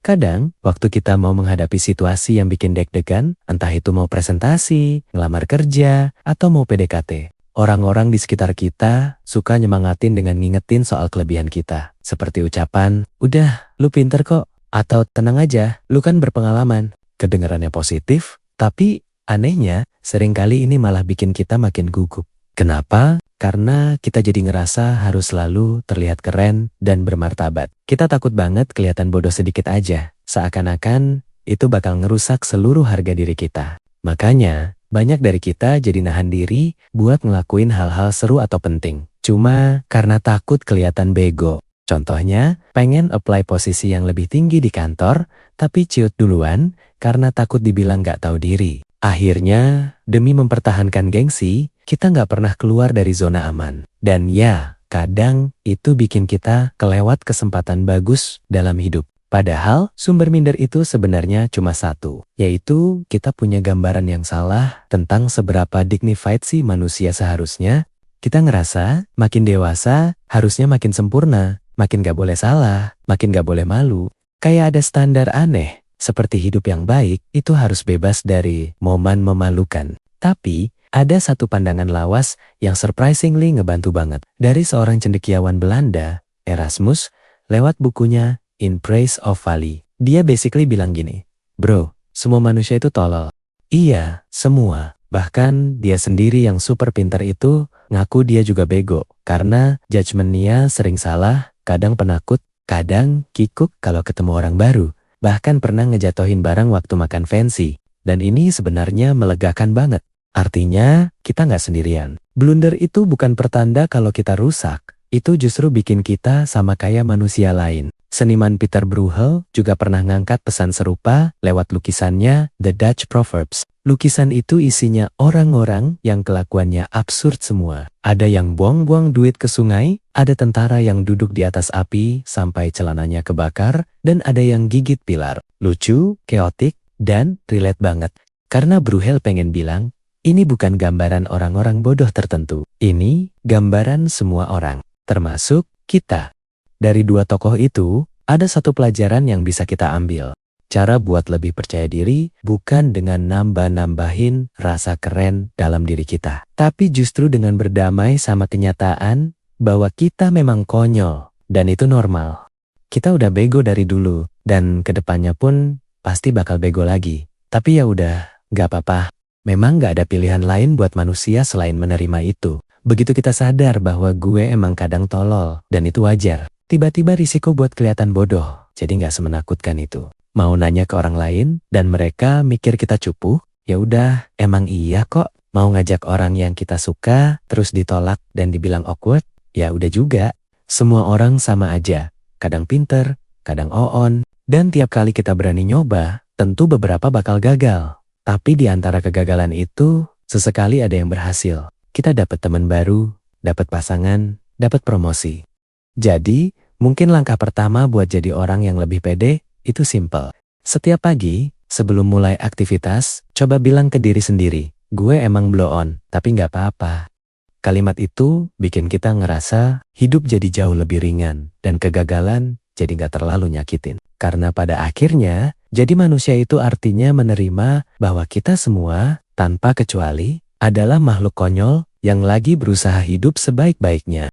Kadang, waktu kita mau menghadapi situasi yang bikin deg-degan, entah itu mau presentasi, ngelamar kerja, atau mau PDKT, orang-orang di sekitar kita suka nyemangatin dengan ngingetin soal kelebihan kita. Seperti ucapan, udah, lu pinter kok, atau tenang aja, lu kan berpengalaman. Kedengarannya positif, tapi anehnya, seringkali ini malah bikin kita makin gugup. Kenapa? Karena kita jadi ngerasa harus selalu terlihat keren dan bermartabat. Kita takut banget kelihatan bodoh sedikit aja, seakan-akan itu bakal ngerusak seluruh harga diri kita. Makanya, banyak dari kita jadi nahan diri buat ngelakuin hal-hal seru atau penting. Cuma karena takut kelihatan bego. Contohnya, pengen apply posisi yang lebih tinggi di kantor, tapi ciut duluan karena takut dibilang gak tahu diri. Akhirnya, demi mempertahankan gengsi, kita nggak pernah keluar dari zona aman. Dan ya, kadang itu bikin kita kelewat kesempatan bagus dalam hidup. Padahal, sumber minder itu sebenarnya cuma satu, yaitu kita punya gambaran yang salah tentang seberapa dignified sih manusia seharusnya. Kita ngerasa makin dewasa, harusnya makin sempurna, makin gak boleh salah, makin gak boleh malu. Kayak ada standar aneh, seperti hidup yang baik itu harus bebas dari momen memalukan. Tapi, ada satu pandangan lawas yang surprisingly ngebantu banget. Dari seorang cendekiawan Belanda, Erasmus, lewat bukunya In Praise of Folly. Dia basically bilang gini, bro, semua manusia itu tolol. Iya, semua. Bahkan dia sendiri yang super pintar itu ngaku dia juga bego. Karena judgementnya sering salah, kadang penakut, kadang kikuk kalau ketemu orang baru. Bahkan pernah ngejatohin barang waktu makan fancy. Dan ini sebenarnya melegakan banget. Artinya, kita nggak sendirian. Blunder itu bukan pertanda kalau kita rusak. Itu justru bikin kita sama kayak manusia lain. Seniman Peter Bruegel juga pernah ngangkat pesan serupa lewat lukisannya The Dutch Proverbs. Lukisan itu isinya orang-orang yang kelakuannya absurd semua. Ada yang buang-buang duit ke sungai, ada tentara yang duduk di atas api sampai celananya kebakar, dan ada yang gigit pilar. Lucu, keotik, dan relate banget. Karena Bruegel pengen bilang, ini bukan gambaran orang-orang bodoh tertentu. Ini gambaran semua orang, termasuk kita. Dari dua tokoh itu, ada satu pelajaran yang bisa kita ambil. Cara buat lebih percaya diri bukan dengan nambah-nambahin rasa keren dalam diri kita. Tapi justru dengan berdamai sama kenyataan bahwa kita memang konyol. Dan itu normal. Kita udah bego dari dulu. Dan kedepannya pun pasti bakal bego lagi. Tapi ya udah, gak apa-apa. Memang gak ada pilihan lain buat manusia selain menerima itu. Begitu kita sadar bahwa gue emang kadang tolol, dan itu wajar. Tiba-tiba risiko buat kelihatan bodoh, jadi gak semenakutkan itu. Mau nanya ke orang lain, dan mereka mikir kita cupu, ya udah, emang iya kok. Mau ngajak orang yang kita suka, terus ditolak dan dibilang awkward, ya udah juga. Semua orang sama aja, kadang pinter, kadang oon, dan tiap kali kita berani nyoba, tentu beberapa bakal gagal. Tapi di antara kegagalan itu, sesekali ada yang berhasil. Kita dapat teman baru, dapat pasangan, dapat promosi. Jadi, mungkin langkah pertama buat jadi orang yang lebih pede, itu simple. Setiap pagi, sebelum mulai aktivitas, coba bilang ke diri sendiri, gue emang blow on, tapi nggak apa-apa. Kalimat itu bikin kita ngerasa hidup jadi jauh lebih ringan, dan kegagalan jadi nggak terlalu nyakitin. Karena pada akhirnya, jadi manusia itu artinya menerima bahwa kita semua, tanpa kecuali, adalah makhluk konyol yang lagi berusaha hidup sebaik-baiknya.